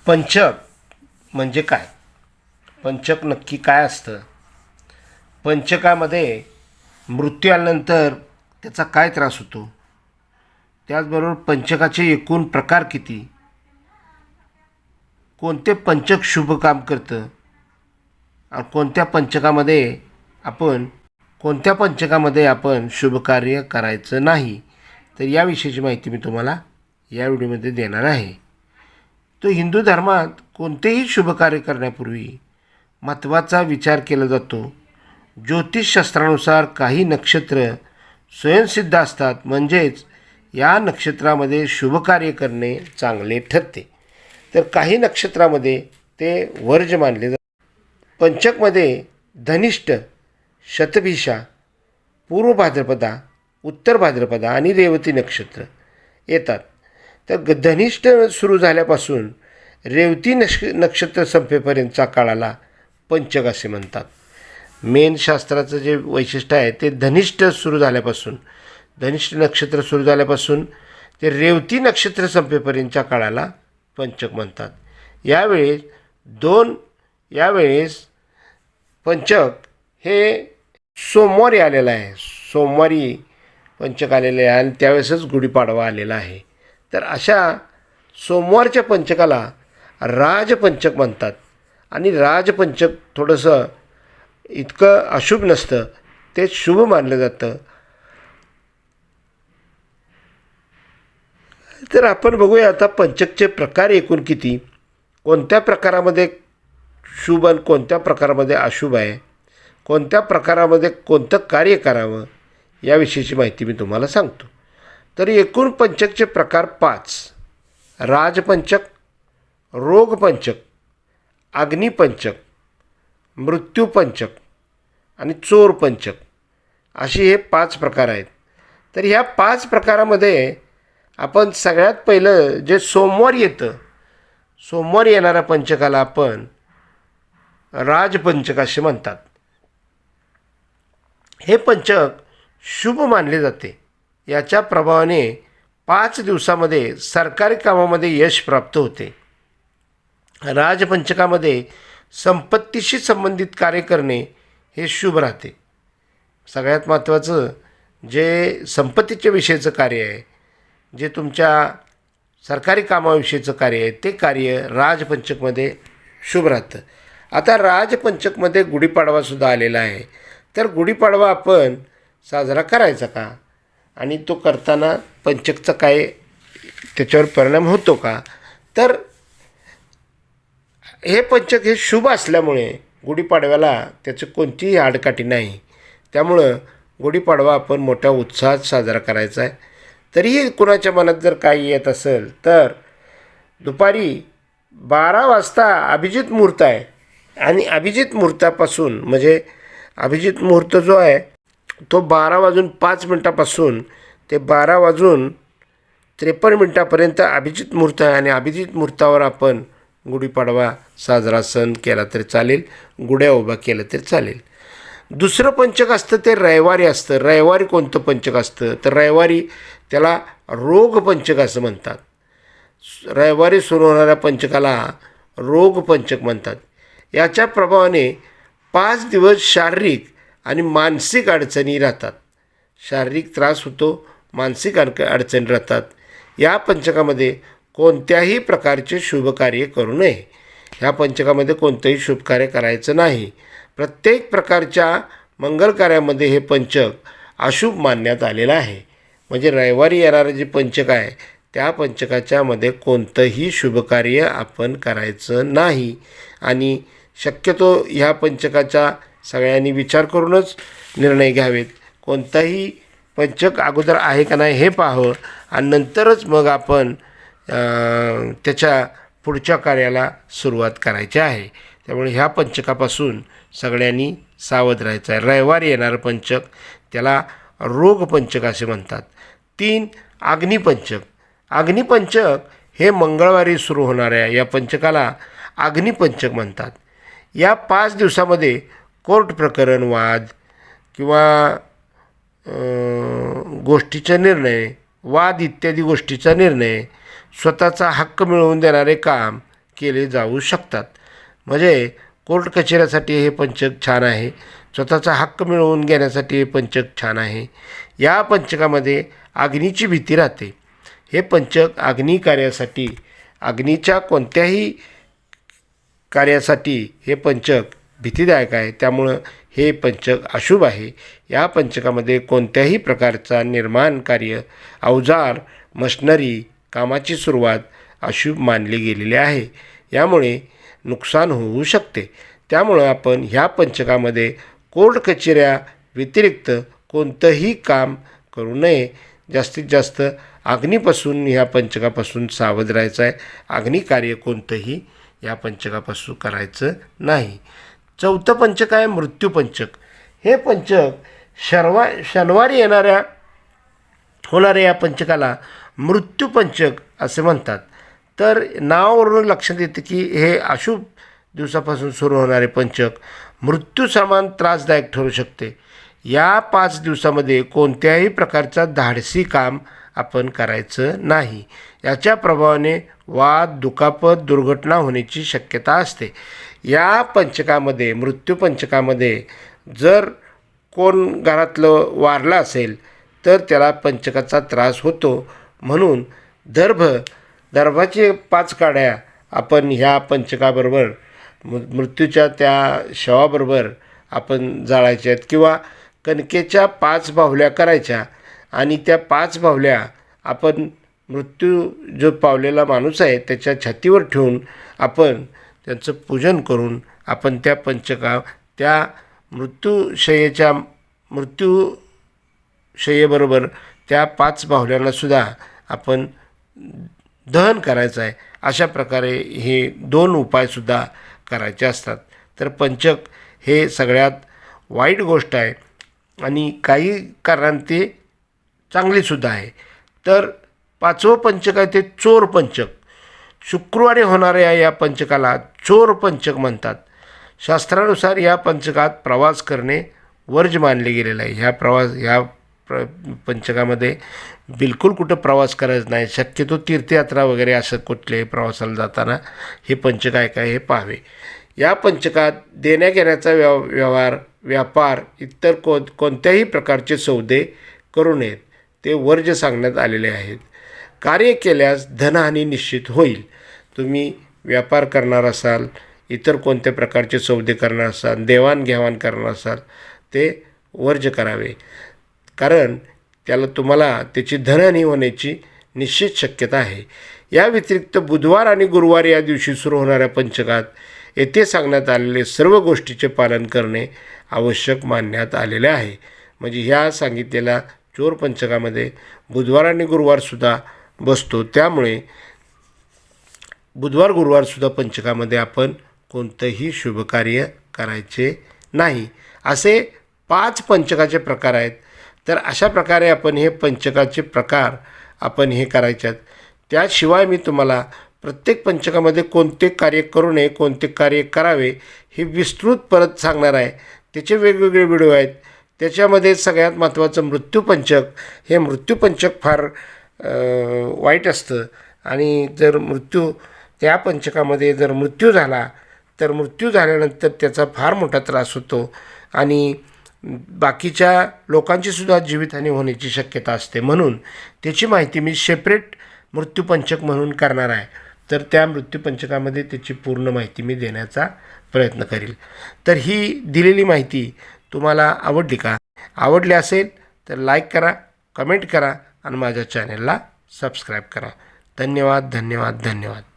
पंचक म्हणजे काय? पंचक नक्की काय असतं? पंचकामध्ये मृत्यू आल्यानंतर त्याचा काय त्रास होतो? त्याचबरोबर पंचकाचे एकूण प्रकार किती? कोणते पंचक शुभ काम करतं? आणि कोणत्या पंचकामध्ये आपण शुभ कार्य करायचं नाही? तर याविषयीची माहिती मी तुम्हाला या व्हिडिओमध्ये देणार आहे. तो हिंदू धर्मात कोणतेही शुभ कार्य करण्यापूर्वी महत्त्वाचा विचार केला जातो. ज्योतिषशास्त्रानुसार काही नक्षत्र स्वयंसिद्ध असतात, म्हणजेच या नक्षत्रामध्ये शुभ कार्य करणे चांगले ठरते, तर काही नक्षत्रामध्ये ते वर्ज मानले जाते. पंचकमध्ये धनिष्ठ, शतभिषा, पूर्व भाद्रपदा, उत्तर भाद्रपदा आणि रेवती नक्षत्र येतात. तर धनिष्ठ सुरू झाल्यापासून रेवती नक्षत्र संपेपर्यंतच्या काळाला पंचक असे म्हणतात. मेन शास्त्राचं जे वैशिष्ट्य आहे ते धनिष्ठ नक्षत्र सुरू झाल्यापासून ते रेवती नक्षत्र संपेपर्यंतच्या काळाला पंचक म्हणतात. यावेळेस पंचक हे सोमवारी आलेलं आहे. सोमवारी पंचक आलेले आहे आणि त्यावेळेसच गुढीपाडवा आलेला आहे. तर अशा सोमवारच्या पंचकाला राजपंचक म्हणतात. आणि राजपंचक थोडंसं इतकं अशुभ नसतं, ते शुभ मानलं जातं. तर आपण बघूया आता पंचकचे प्रकार एकूण किती, कोणत्या प्रकारामध्ये शुभ आणि कोणत्या प्रकारामध्ये अशुभ आहे, कोणत्या प्रकारामध्ये कोणतं कार्य करावं याविषयीची माहिती मी तुम्हाला सांगतो. तर एकूण पंचकचे प्रकार 5: राजपंचक, रोगपंचक, अग्निपंचक, मृत्यूपंचक आणि चोरपंचक असे हे 5 प्रकार आहेत. तर ह्या 5 प्रकारामध्ये आपण सगळ्यात पहिलं जे सोमवारी येणाऱ्या पंचकाला आपण राजपंचक असे म्हणतात. हे पंचक शुभ मानले जाते. याच्या प्रभावाने 5 दिवसामध्ये सरकारी कामामध्ये यश प्राप्त होते. राजपंचकामध्ये संपत्तीशी संबंधित कार्य करणे हे शुभ राहते. सगळ्यात महत्त्वाचं जे संपत्तीच्या विषयीचं कार्य आहे, जे तुमच्या सरकारी कामाविषयीचं कार्य आहे, ते कार्य राजपंचकमध्ये शुभ राहतं. आता राजपंचकमध्ये गुढीपाडवासुद्धा आलेला आहे. तर गुढीपाडवा आपण साजरा करायचा का, आणि तो करताना पंचकचा काय त्याच्यावर परिणाम होतो का? तर हे पंचक हे शुभ असल्यामुळे गुढीपाडव्याला त्याची कोणतीही आडकाठी नाही. त्यामुळं गुढीपाडवा आपण मोठ्या उत्साहात साजरा करायचा आहे. तरीही कुणाच्या मनात जर काही येत असेल तर दुपारी 12 वाजता अभिजित मुहूर्त आहे, आणि अभिजित मुहूर्तापासून म्हणजे अभिजित मुहूर्त जो आहे तो 12:05 ते 12:53 अभिजित मुहूर्त आहे. आणि अभिजित मुहूर्तावर आपण गुढीपाडवा साजरा सण केला तरी चालेल, गुढ्या उभा केलं तरी चालेल. दुसरं पंचक असतं ते रविवारी असतं. रविवारी कोणतं पंचक असतं तर रविवारी त्याला रोगपंचक असं म्हणतात. रविवारी सुरू होणाऱ्या पंचकाला रोगपंचक म्हणतात. याच्या प्रभावाने 5 दिवस शारीरिक आणि मानसिक अडचणी राहतात. शारीरिक त्रास होतो, मानसिक अडचणी राहतात. या पंचकामध्ये कोणत्याही प्रकारचे शुभ कार्य करू नये. ह्या पंचकामध्ये कोणतंही शुभ कार्य करायचं नाही. प्रत्येक प्रकारच्या मंगल कार्यामध्ये हे पंचक अशुभ मानण्यात आलेलं आहे. म्हणजे रविवारी येणारं जे पंचक आहे त्या पंचकाच्यामध्ये कोणतंही शुभ कार्य आपण करायचं नाही. आणि शक्यतो ह्या पंचकाचा सगळ्यांनी विचार करूनच निर्णय घ्यावेत. कोणताही पंचक अगोदर आहे का नाही हे पाहावं, आणि नंतरच मग आपण त्याच्या पुढच्या कार्याला सुरुवात करायची आहे. त्यामुळे ह्या पंचकापासून सगळ्यांनी सावध राहायचं आहे. रविवारी येणारं पंचक त्याला रोगपंचक असे म्हणतात. 3. अग्निपंचक. अग्निपंचक हे मंगळवारी सुरू होणाऱ्या या पंचकाला अग्निपंचक म्हणतात. या 5 दिवसामध्ये कोर्ट प्रकरण, वाद किंवा गोष्टीचा निर्णय, वाद इत्यादी गोष्टीचा निर्णय, स्वतःचा हक्क मिळवून देणारे काम केले जाऊ शकतात. म्हणजे कोर्ट कचेऱ्यासाठी हे पंचक छान आहे. स्वतःचा हक्क मिळवून घेण्यासाठी हे पंचक छान आहे. या पंचकामध्ये अग्नीची भीती राहते. हे पंचक अग्नी कार्यासाठी, अग्नीच्या कोणत्याही कार्यासाठी हे पंचक भीतीदायक आहे. त्यामुळं हे पंचक अशुभ आहे. या पंचकामध्ये कोणत्याही प्रकारचा निर्माण कार्य, अवजार, मशनरी कामाची सुरुवात अशुभ मानली गेलेली आहे. यामुळे नुकसान होऊ शकते. त्यामुळं आपण ह्या पंचकामध्ये कोर्ट कचेऱ्या व्यतिरिक्त कोणतंही काम करू नये. जास्तीत जास्त अग्नीपासून ह्या पंचकापासून सावध राहायचं आहे. अग्निकार्य कोणतंही या पंचकापासून करायचं नाही. चौथं पंचक आहे मृत्यूपंचक. हे पंचक शनिवारी होणाऱ्या या पंचकाला मृत्यूपंचक असे म्हणतात. तर नावावरून लक्षात येतं की हे अशुभ दिवसापासून सुरू होणारे पंचक मृत्यू समान त्रासदायक ठरू शकते. या 5 दिवसामध्ये कोणत्याही प्रकारचा धाडसी काम आपण करायचं नाही. याच्या प्रभावाने वाद, दुखापत, दुर्घटना होण्याची शक्यता असते. या पंचकामध्ये, मृत्यूपंचकामध्ये जर कोण घरातलं वारलं असेल तर त्याला पंचकाचा त्रास होतो. म्हणून दर्भाचे 5 काड्या आपण ह्या पंचकाबरोबर मृत्यूच्या त्या शवाबरोबर आपण जाळायच्या आहेत किंवा कणकेच्या 5 बाहुल्या करायच्या आणि त्या 5 बाहुल्या आपण मृत्यू जो पावलेला माणूस आहे त्याच्या छातीवर ठेवून आपण त्यांचं पूजन करून आपण त्या मृत्यूशय्येबरोबर त्या 5 बाहुल्यांनासुद्धा आपण दहन करायचं आहे. अशा प्रकारे हे 2 उपायसुद्धा करायचे असतात. तर पंचक हे सगळ्यात वाईट गोष्ट आहे आणि काही कारणांनी ते चांगलीसुद्धा आहे. तर 5वं पंचक आहे ते चोर पंचक. शुक्रवारी होणाऱ्या या पंचकाला चोर पंचक म्हणतात. शास्त्रानुसार या पंचकात प्रवास करणे वर्ज्य मानले गेलेलं आहे. ह्या पंचकामध्ये बिलकुल कुठं प्रवास करायचा नाही. शक्यतो तीर्थयात्रा वगैरे असं कुठल्याही प्रवासाला जाताना हे पंचक आहे काय हे पाहावे. या पंचकात देण्याघेण्याचा व्यवहार, व्यापार, इतर कोणत्याही प्रकारचे सौदे करू नयेत. ते वर्ज्य सांगण्यात आलेले आहेत. कार्य केल्यास धनहानी निश्चित होईल. तुम्ही व्यापार करणार असाल, इतर कोणत्या प्रकारचे सौदे करणार असाल, देवाणघेवाण करणार असाल, ते वर्ज्य करावे. कारण तुम्हाला त्याची धनहानी होण्याची निश्चित शक्यता आहे. या व्यतिरिक्त बुधवार आणि गुरुवार या दिवशी सुरू होणाऱ्या पंचकात येथे सांगण्यात आलेले सर्व गोष्टीचे पालन करणे आवश्यक मानण्यात आलेले आहे. म्हणजे ह्या सांगितलेल्या चोर पंचकामध्ये बुधवार आणि गुरुवारसुद्धा बसतो. त्यामुळे बुधवार गुरुवारसुद्धा पंचकामध्ये आपण कोणतंही शुभकार्य करायचे नाही. असे 5 पंचकाचे प्रकार आहेत. तर अशा प्रकारे आपण हे पंचकाचे प्रकार आपण हे करायचे आहेत. त्याशिवाय मी तुम्हाला प्रत्येक पंचकामध्ये कोणते कार्य करू नये, कोणते कार्य करावे हे विस्तृत परत सांगणार आहे. त्याचे वेगवेगळे व्हिडिओ आहेत. त्याच्यामध्ये सगळ्यात महत्त्वाचं मृत्यूपंचक. हे मृत्यूपंचक फार वाईट असतं आणि त्या पंचकामध्ये जर मृत्यू झाला तर मृत्यू झाल्यानंतर त्याचा फार मोठा त्रास होतो आणि बाकीच्या लोकांचीसुद्धा जीवितहानी होण्याची शक्यता असते. म्हणून त्याची माहिती मी सेपरेट मृत्यूपंचक म्हणून करणार आहे. तर त्या मृत्यूपंचकामध्ये त्याची पूर्ण माहिती मी देण्याचा प्रयत्न करील. तर ही दिलेली माहिती तुम्हाला आवडली का? आवडली असेल तर लाईक करा, कमेंट करा आणि माझ्या चॅनलला सबस्क्राईब करा. धन्यवाद, धन्यवाद, धन्यवाद.